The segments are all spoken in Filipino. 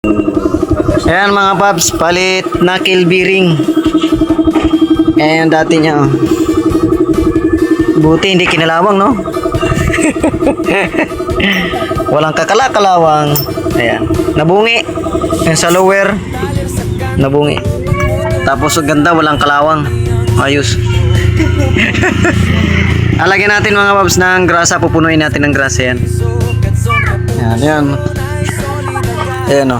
Ayan mga paps, palit knuckle bearing. Ayan dati niya. Oh. Buti hindi kinalawang, no? Walang kakala-kalawang. Ayan, nabungi. Ayan sa lower, nabungi. Tapos ganda, walang kalawang. Ayos. Alagyan natin mga paps ng grasa, pupunuin natin ng grasa yan. Ayan, yan. Ayan o.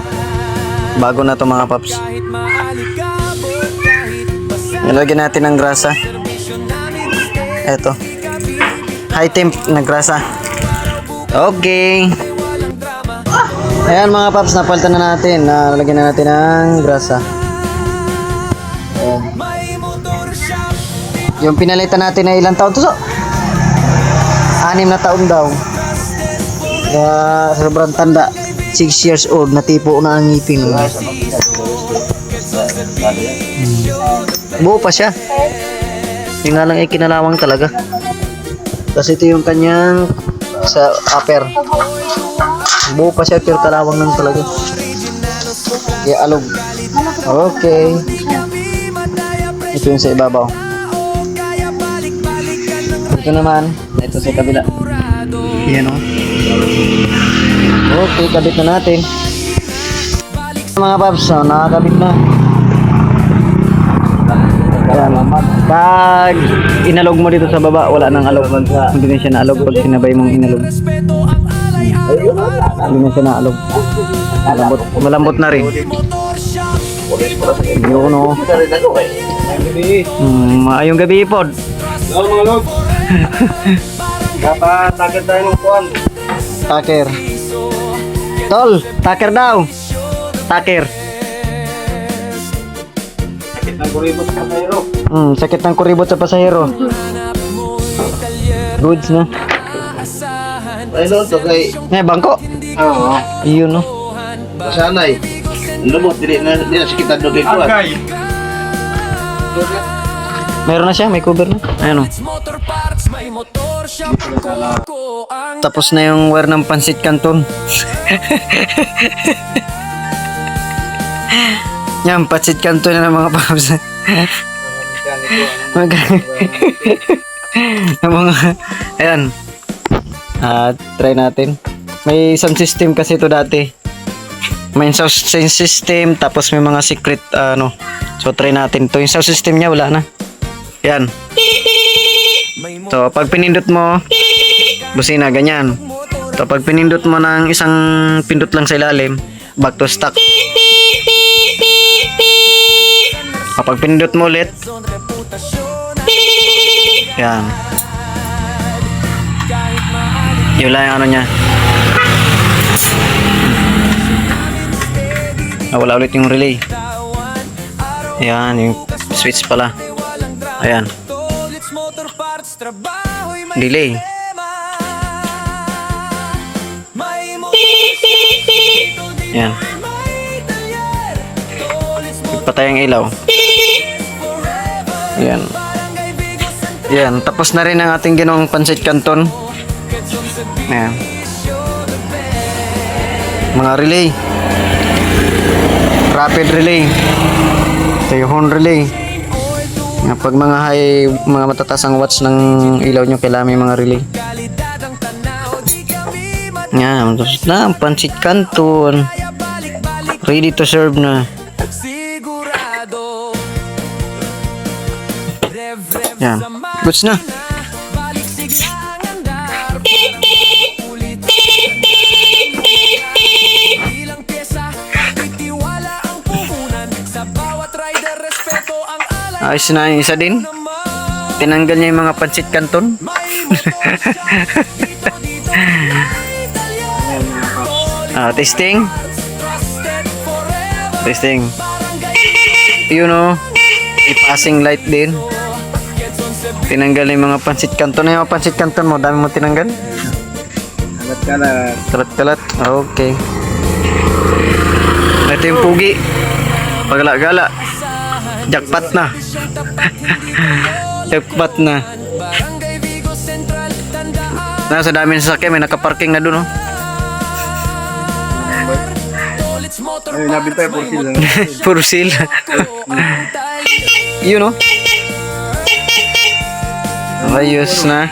Bago na to mga paps. Ilagyan natin ng grasa. Eto. High temp na grasa. Okay. Ayan mga paps, napalitan na natin. Lalagyan na natin ng grasa. Ayan. Yung pinalitan natin na ilang taon to? 6 na taon daw. Kaya sobrang tanda. 6 years old, natipo na ang ngipin. Buo pa siya. Yung nga lang ay kinalawang talaga. Kasi ito yung kanyang sa upper. Buo pa siya pero kalawang lang talaga. Kaya alog. Okay. Ito yung sa ibabaw. Ito naman, ito sa kabila. Yan o. Okay, kabit na natin. Mga paps, nakakabit na. Ayan. Pag inalog mo dito sa baba, wala nang alog. Hindi na siya naalog pag sinabay mong inalog. Hindi na siya naalog. Malambot na rin. Yun o. Maayong gabi po. Hello mga log. Takir tayo ng kuwan. Takir. Tol, takir daw. Takir. Sakit ng kuribot sa pasahero. Sakit ng kuribot sa pasahero. Goods na. Ay no, to kay. Bangko. Oo. Yun no. Sanay. Lubot dili na sakit ang dugay ko. Meron na siya, may cover na. Ayan o. Tapos na yung wire ng pansit canton. Yan, pansit canton na ng mga paps. Ayan. Try natin. May sound system kasi ito dati. May sound system, tapos may mga secret, So, try natin to. Yung sound system niya, wala na. Yan. So, pag pinindot mo, busina, ganyan. So, pag pinindot mo ng isang pindot lang sa ilalim, back to stock. Kapag pinindot mo ulit, yan. Yun lang yung ano niya. Wala ulit yung relay. Ayan, yung switch pala. Ayan. Delay. Ayan. Patay ang ilaw. Ayan. Ayan. Tapos na rin ang ating ginawang pansit canton. Ayan. Mga relay. Rapid relay. Ito yung horn relay. Pag mga matataas ang watts ng ilaw nyo, kailangan may mga relay. Yan, tapos na ang pansit canton. Ready to serve na. Yan, goods na. Ayos na yung isa din. Tinanggal niya yung mga pansit canton. Testing. Testing. Yun o. I-passing light din. Tinanggal yung mga pansit canton. Yung mga pansit canton mo, dami mo tinanggal? Kalat-kalat. Kalat-kalat. Okay. Ito yung pugi. Pagala-gala. Jackpot na. Jackpot na. Sa dami ng sasakyan, may nakaparking na dun, oh. Ay, nabintay po sila. For sale. You know? Ayos na.